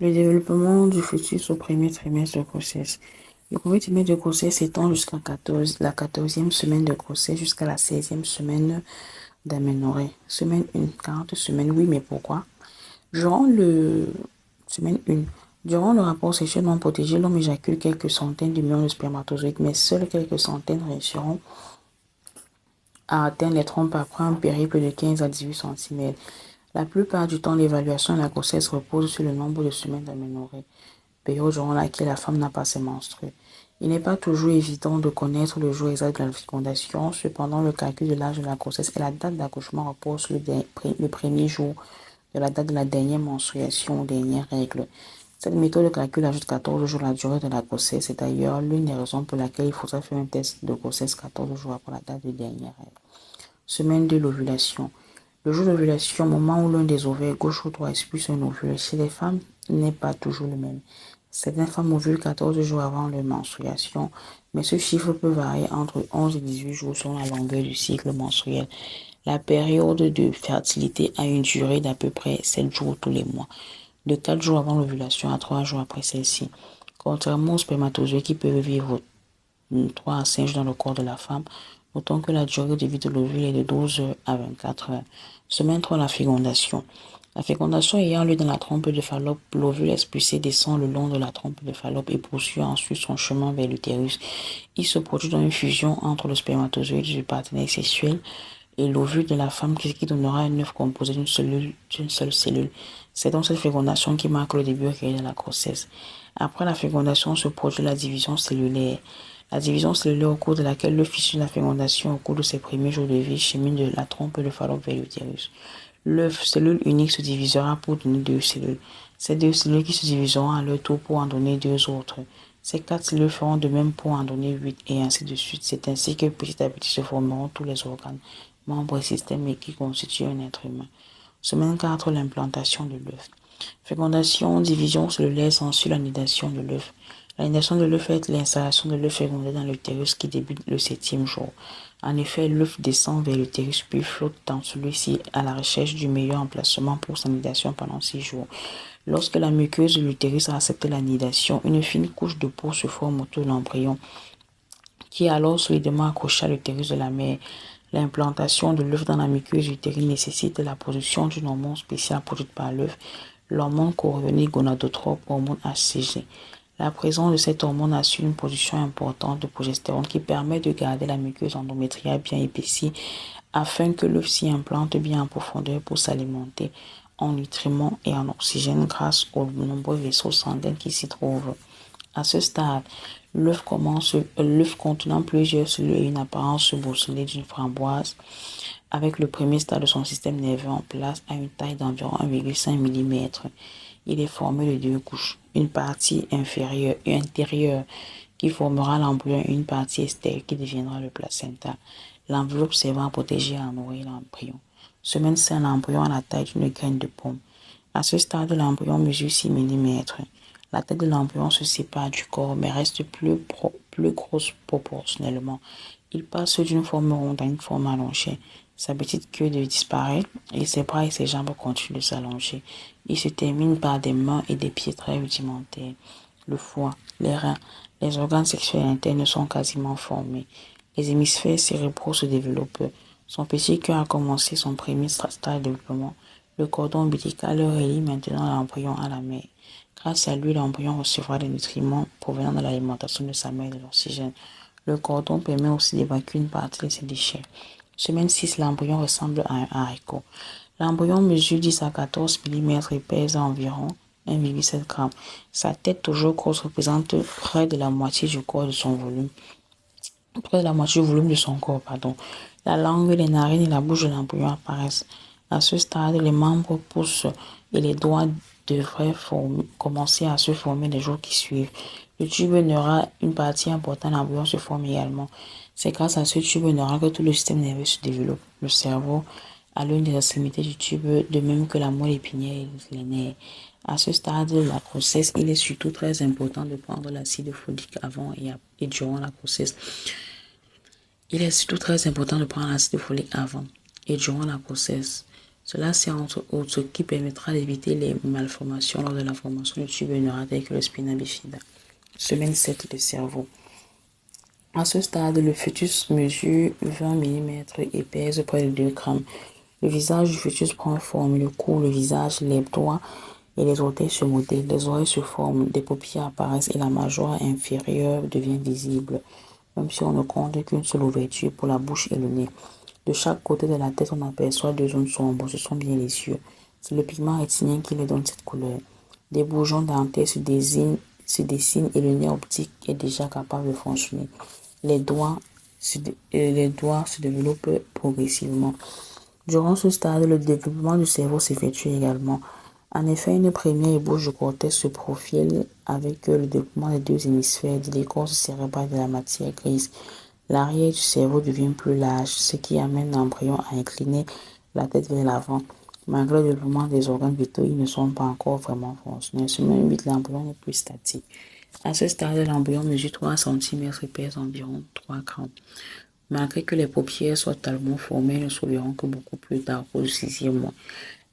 Le développement du fœtus au premier trimestre de grossesse. Le premier trimestre de grossesse s'étend jusqu'à la 14e semaine de grossesse jusqu'à la 16e semaine d'aménorrhée. Semaine 1, 40 semaines, oui, mais pourquoi? Durant le semaine 1, durant le rapport sexuel non protégé, l'homme éjacule quelques centaines de millions de spermatozoïdes, mais seuls quelques centaines réussiront à atteindre les trompes après un périple de 15 à 18 cm. La plupart du temps, l'évaluation de la grossesse repose sur le nombre de semaines d'aménorrhée, période durant laquelle la femme n'a pas ses menstrues. Il n'est pas toujours évident de connaître le jour exact de la fécondation. Cependant, le calcul de l'âge de la grossesse et la date d'accouchement repose sur le premier jour de la date de la dernière menstruation ou dernière règle. Cette méthode de calcul ajoute 14 jours à la durée de la grossesse. C'est d'ailleurs l'une des raisons pour laquelle il faudra faire un test de grossesse 14 jours après la date de dernière règle. Semaine de l'ovulation. Le jour d'ovulation, moment où l'un des ovaires gauche ou droit expulse un ovule, chez les femmes, n'est pas toujours le même. Certaines femmes ovulent 14 jours avant leur menstruation, mais ce chiffre peut varier entre 11 et 18 jours selon la longueur du cycle menstruel. La période de fertilité a une durée d'à peu près 7 jours tous les mois, de 4 jours avant l'ovulation à 3 jours après celle-ci. Contrairement aux spermatozoïdes qui peuvent vivre 3 à 5 jours dans le corps de la femme, notons que la durée de vie de l'ovule est de 12 heures à 24 heures. Semaine 3, la fécondation. La fécondation ayant lieu dans la trompe de Fallope, l'ovule expulsé descend le long de la trompe de Fallope et poursuit ensuite son chemin vers l'utérus. Il se produit dans une fusion entre le spermatozoïde du partenaire sexuel et l'ovule de la femme qui donnera un œuf composé d'une seule cellule. C'est donc cette fécondation qui marque le début réel de la grossesse. Après la fécondation se produit la division cellulaire. La division cellulaire au cours de laquelle l'œuf issu de la fécondation au cours de ses premiers jours de vie chemine de la trompe de Fallope vers l'utérus. L'œuf, cellule unique, se divisera pour donner 2 cellules. Ces 2 cellules qui se diviseront à leur tour pour en donner 2 autres. Ces 4 cellules feront de même pour en donner 8 et ainsi de suite. C'est ainsi que petit à petit se formeront tous les organes, membres et systèmes qui constituent un être humain. Semaine 4, l'implantation de l'œuf. Fécondation, division cellulaire s'ensuit la nidation de l'œuf. La nidation de l'œuf est l'installation de l'œuf fécondé dans l'utérus qui débute le 7e jour. En effet, l'œuf descend vers l'utérus puis flotte dans celui-ci à la recherche du meilleur emplacement pour sa nidation pendant 6 jours. Lorsque la muqueuse de l'utérus a accepté la nidation, une fine couche de peau se forme autour de l'embryon qui est alors solidement accroché à l'utérus de la mère. L'implantation de l'œuf dans la muqueuse utérine nécessite la production d'une hormone spéciale produite par l'œuf, l'hormone chorionique gonadotrope, hormone HCG. La présence de cette hormone assure une production importante de progestérone qui permet de garder la muqueuse endométriale bien épaissie afin que l'œuf s'y implante bien en profondeur pour s'alimenter en nutriments et en oxygène grâce aux nombreux vaisseaux sanguins qui s'y trouvent. À ce stade, l'œuf contenant plusieurs cellules et une apparence bourselée d'une framboise, avec le premier stade de son système nerveux en place à une taille d'environ 1,5 mm. Il est formé de 2 couches, une partie inférieure et intérieure qui formera l'embryon et une partie extérieure qui deviendra le placenta. L'enveloppe servant à protéger et à nourrir l'embryon. Semaine 5, l'embryon a la taille d'une graine de pomme. À ce stade, l'embryon mesure 6 mm. La tête de l'embryon se sépare du corps mais reste plus grosse proportionnellement. Il passe d'une forme ronde à une forme allongée. Sa petite queue disparaît et ses bras et ses jambes continuent de s'allonger. Il se termine par des mains et des pieds très rudimentaires. Le foie, les reins, les organes sexuels internes sont quasiment formés. Les hémisphères cérébraux se développent. Son petit cœur a commencé son premier stade de développement. Le cordon ombilical relie maintenant l'embryon à la mère. Grâce à lui, l'embryon recevra des nutriments provenant de l'alimentation de sa mère et de l'oxygène. Le cordon permet aussi d'évacuer une partie de ses déchets. Semaine 6, l'embryon ressemble à un haricot. L'embryon mesure 10 à 14 mm et pèse environ 1,7 g. Sa tête toujours grosse représente près de la moitié du corps de son volume. Près de la moitié du volume de son corps, pardon. La langue, les narines et la bouche de l'embryon apparaissent. À ce stade, les membres poussent et les doigts devraient commencer à se former les jours qui suivent. Le tube neural, une partie importante de l'embryon, se forme également. C'est grâce à ce tube neural que tout le système nerveux se développe. Le cerveau a l'une des extrémités du tube, de même que la moelle épinière et les nerfs. À ce stade de la grossesse, il est surtout très important de prendre l'acide folique avant et durant la grossesse. Il est surtout très important de prendre l'acide folique avant et durant la grossesse. Cela, c'est entre autres ce qui permettra d'éviter les malformations lors de la formation du tube neural tel que le spina bifida. Semaine 7, le cerveau. À ce stade, le fœtus mesure 20 mm et pèse près de 2 grammes. Le visage du fœtus prend forme, le cou, le visage, les doigts et les orteils se modèlent, les oreilles se forment, des paupières apparaissent et la mâchoire inférieure devient visible, même si on ne compte qu'une seule ouverture pour la bouche et le nez. De chaque côté de la tête, on aperçoit deux zones sombres, ce sont bien les yeux. C'est le pigment rétinien qui les donne cette couleur. Des bourgeons dentaires se dessinent et le nerf optique est déjà capable de fonctionner. Les doigts se développent progressivement. Durant ce stade, le développement du cerveau s'effectue également. En effet, une première ébauche du cortex se profile avec le développement des deux hémisphères de l'écorce cérébrale de la matière grise. L'arrière du cerveau devient plus large, ce qui amène l'embryon à incliner la tête vers l'avant. Malgré le développement des organes vitaux, ils ne sont pas encore vraiment fonctionnels. Semaine 8, l'embryon n'est plus statique. À ce stade, l'embryon mesure 3 cm et pèse environ 3 grammes. Malgré que les paupières soient totalement formées, elles ne s'ouvriront que beaucoup plus tard au 6e mois.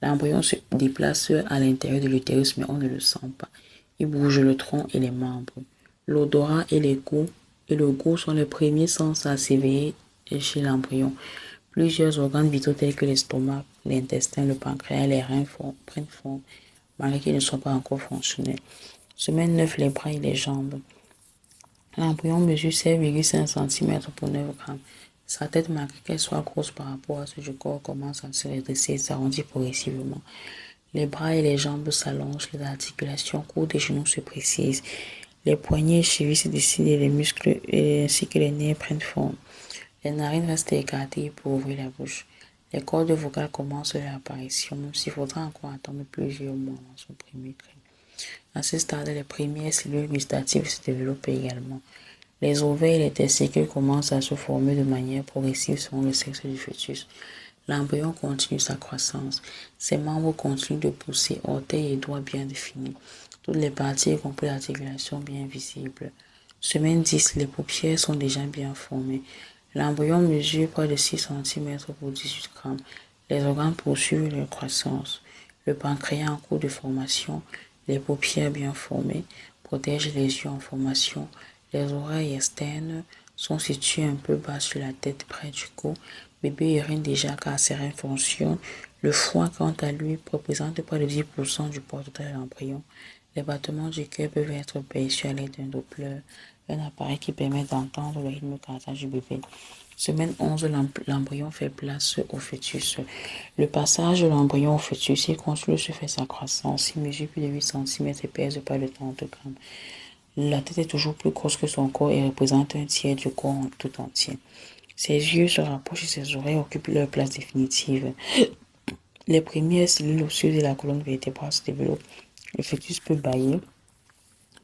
L'embryon se déplace à l'intérieur de l'utérus, mais on ne le sent pas. Il bouge le tronc et les membres. L'odorat et le goût sont les premiers sens à s'éveiller chez l'embryon. Plusieurs organes vitaux tels que l'estomac, l'intestin, le pancréas et les reins prennent forme, malgré qu'ils ne soient pas encore fonctionnels. Semaine 9, les bras et les jambes. L'embryon mesure 7,5 cm pour 9 grammes. Sa tête, malgré qu'elle soit grosse par rapport à ceux du corps, commence à se redresser et s'arrondir progressivement. Les bras et les jambes s'allongent, les articulations courtes des genoux se précisent. Les poignets et chevilles se dessinent et les muscles ainsi que les nerfs prennent forme. Les narines restent écartées pour ouvrir la bouche. Les cordes vocales commencent leur apparition, même s'il faudra encore attendre plusieurs mois avant son premier cri. À ce stade, les premières cellules gustatives se développent également. Les ovaires et les testicules commencent à se former de manière progressive selon le sexe du fœtus. L'embryon continue sa croissance. Ses membres continuent de pousser, orteils et doigts bien définis. Toutes les parties, y compris l'articulation, bien visibles. Semaine 10, les paupières sont déjà bien formées. L'embryon mesure près de 6 cm pour 18 grammes. Les organes poursuivent leur croissance. Le pancréas en cours de formation, les paupières bien formées, protègent les yeux en formation. Les oreilles externes sont situées un peu bas sur la tête, près du cou. Bébé urine déjà car ses reins fonctionnent. Le foie, quant à lui, représente près de 10% du poids total de l'embryon. Les battements du cœur peuvent être perçus à l'aide d'un Doppler, un appareil qui permet d'entendre le rythme cardiaque du bébé. Semaine 11, l'embryon fait place au fœtus. Le passage de l'embryon au fœtus, il continue se fait sa croissance. Il mesure plus de 8 cm et pèse pas de 30 grammes. La tête est toujours plus grosse que son corps et représente un tiers du corps en tout entier. Ses yeux se rapprochent et ses oreilles occupent leur place définitive. Les premières cellules osseuses de la colonne vertébrale se développent. Le fœtus peut bâillir,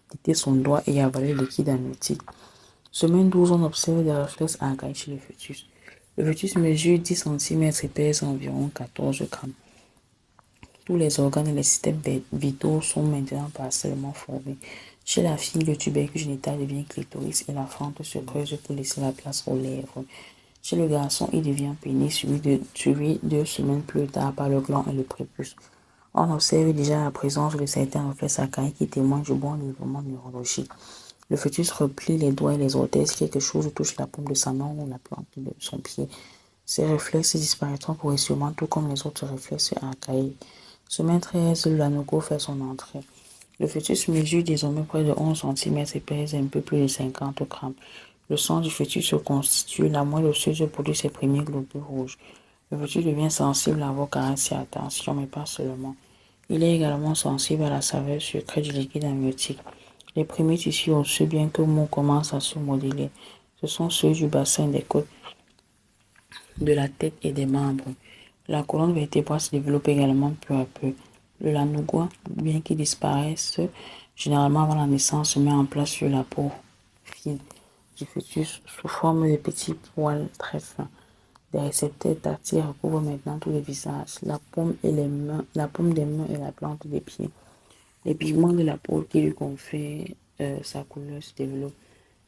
têter son doigt et avaler le liquide amniotique. Semaine 12, on observe des réflexes archaïques chez le fœtus. Le fœtus mesure 10 cm et pèse environ 14 grammes. Tous les organes et les systèmes vitaux sont maintenant partiellement formés. Chez la fille, le tubercule génital devient clitoris et la fente se creuse pour laisser la place aux lèvres. Chez le garçon, il devient pénis, suivi 2 semaines plus tard par le gland et le prépuce. On observe déjà la présence de certains réflexes archaïques qui témoignent du bon développement neurologique. Le fœtus replie les doigts et les orteils si quelque chose touche la paume de sa main ou la plante de son pied. Ces réflexes disparaîtront progressivement, tout comme les autres réflexes archaïques. Semaine 13, l'anogo fait son entrée. Le fœtus mesure désormais près de 11 cm et pèse un peu plus de 50 grammes. Le sang du fœtus se constitue, la moelle osseuse produit ses premiers globules rouges. Le fœtus devient sensible à vos caresses et attention, mais pas seulement. Il est également sensible à la saveur sucrée du liquide amniotique. Les premiers tissus osseux, bien que mous, commencent à se modeler. Ce sont ceux du bassin, des côtes, de la tête et des membres. La colonne vertébrale se développe également peu à peu. Le lanugo, bien qu'il disparaisse généralement avant la naissance, se met en place sur la peau fine du fœtus sous forme de petits poils très fins. Des récepteurs tactiles recouvrent maintenant tout le visage, la paume des mains et la plante des pieds. Les pigments de la peau qui lui confèrent sa couleur se développent.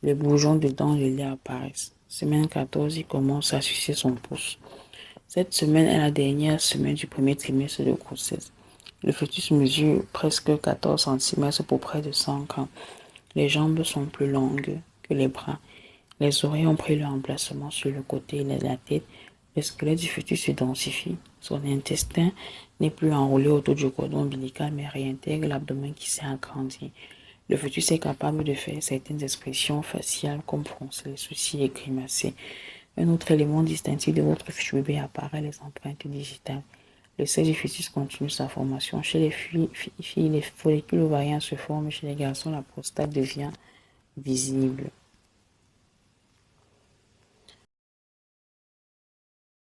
Les bourgeons de dents de lait apparaissent. Semaine 14, il commence à sucer son pouce. Cette semaine est la dernière semaine du premier trimestre de grossesse. Le fœtus mesure presque 14 cm pour près de 5 ans. Les jambes sont plus longues que les bras. Les oreilles ont pris leur emplacement sur le côté de la tête. Le squelette du fœtus se densifie. Son intestin n'est plus enroulé autour du cordon ombilical mais réintègre l'abdomen qui s'est agrandi. Le fœtus est capable de faire certaines expressions faciales comme froncer les sourcils et grimacer. Un autre élément distinctif de votre fiche bébé apparaît, les empreintes digitales. Le sexe du fœtus continue sa formation. Chez les filles, les follicules ovariens se forment. Chez les garçons, la prostate devient visible.